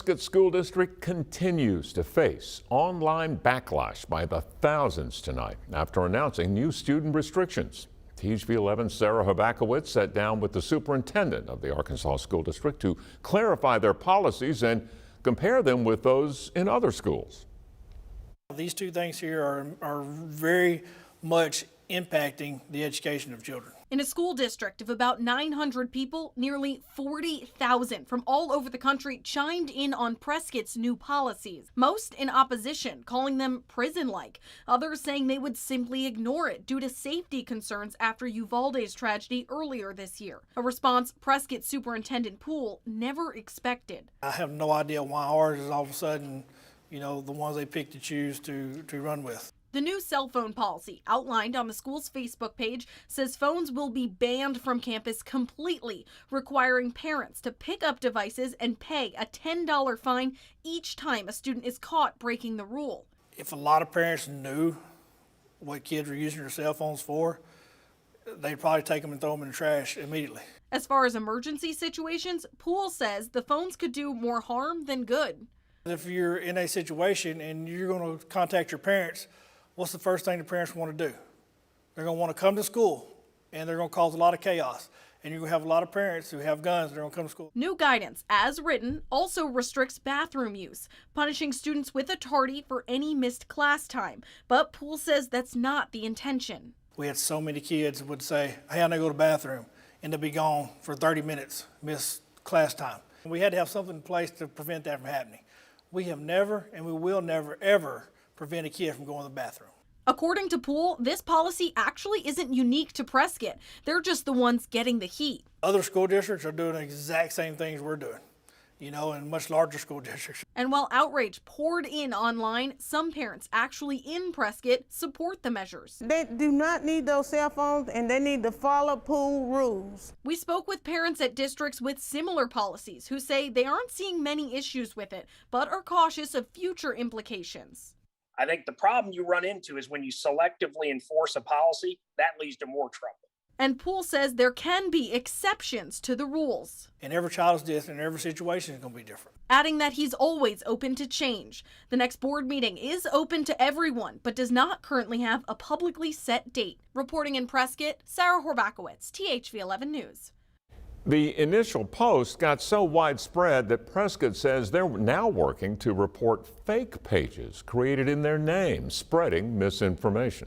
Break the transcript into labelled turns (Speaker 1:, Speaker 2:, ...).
Speaker 1: Prescott School District continues to face online backlash by the thousands tonight after announcing new student restrictions. THV11's Sarah Habakowitz sat down with the superintendent of the Arkansas School District to clarify their policies and compare them with those in other schools.
Speaker 2: These two things here are very much impacting the education of children.
Speaker 3: In a school district of about 900 people, nearly 40,000 from all over the country chimed in on Prescott's new policies, most in opposition, calling them prison-like. Others saying they would simply ignore it due to safety concerns after Uvalde's tragedy earlier this year. A response Prescott Superintendent Poole never expected.
Speaker 2: I have no idea why ours is all of a sudden, the ones they pick to choose to run with.
Speaker 3: The new cell phone policy outlined on the school's Facebook page says phones will be banned from campus completely, requiring parents to pick up devices and pay a $10 fine each time a student is caught breaking the rule.
Speaker 2: If a lot of parents knew what kids were using their cell phones for, they'd probably take them and throw them in the trash immediately.
Speaker 3: As far as emergency situations, Poole says the phones could do more harm than good.
Speaker 2: If you're in a situation and you're going to contact your parents, what's the first thing the parents want to do? They're going to want to come to school, and they're going to cause a lot of chaos. And you're going to have a lot of parents who have guns that are going to come to school.
Speaker 3: New guidance, as written, also restricts bathroom use, punishing students with a tardy for any missed class time. But Poole says that's not the intention.
Speaker 2: We had so many kids that would say, hey, I need to go to the bathroom, and they'd be gone for 30 minutes, miss class time. We had to have something in place to prevent that from happening. We have never, and we will never, ever prevent a kid from going to the bathroom.
Speaker 3: According to Poole, this policy actually isn't unique to Prescott. They're just the ones getting the heat.
Speaker 2: Other school districts are doing the exact same things we're doing, in much larger school districts.
Speaker 3: And while outrage poured in online, some parents actually in Prescott support the measures.
Speaker 4: They do not need those cell phones, and they need to follow Poole rules.
Speaker 3: We spoke with parents at districts with similar policies who say they aren't seeing many issues with it, but are cautious of future implications.
Speaker 5: I think the problem you run into is when you selectively enforce a policy, that leads to more trouble.
Speaker 3: And Poole says there can be exceptions to the rules.
Speaker 2: And every child is different, and every situation is going to be different.
Speaker 3: Adding that he's always open to change. The next board meeting is open to everyone, but does not currently have a publicly set date. Reporting in Prescott, Sarah Habakowitz, THV11 News.
Speaker 1: The initial post got so widespread that Prescott says they're now working to report fake pages created in their name, spreading misinformation.